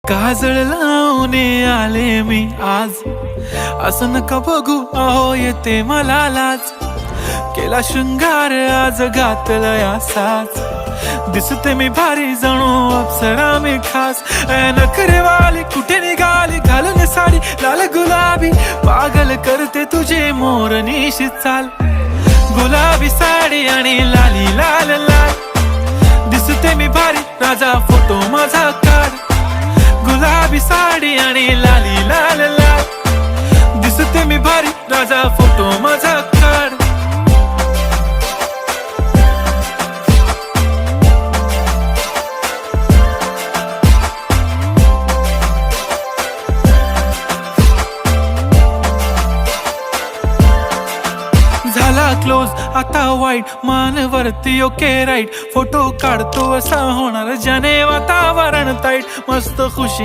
काजळ लावून आले मी आज, असं नका बघू अहो येते मला लाज. केला शृंगार आज घातला साज, दिसते मी भारी जणू अप्सरा मी खास. नखरेवाली कुठे निघाली घालून साडी लाल गुलाबी, पागल करते तुझे मोरनीशी चाल. गुलाबी साडी आणि लाली लाल लाल, दिसते मी भारी राजा फोटो माझा काढ. गुलाबी साडी आणि लाली लाल लाल, दिसते मी भारी राजा फोटो माझा काढ. झाला क्लोज आता वाईट, मान वरती ओके राईट. फोटो काढतो असा होणार ज्याने वातावरण ताईट. मस्त खुशी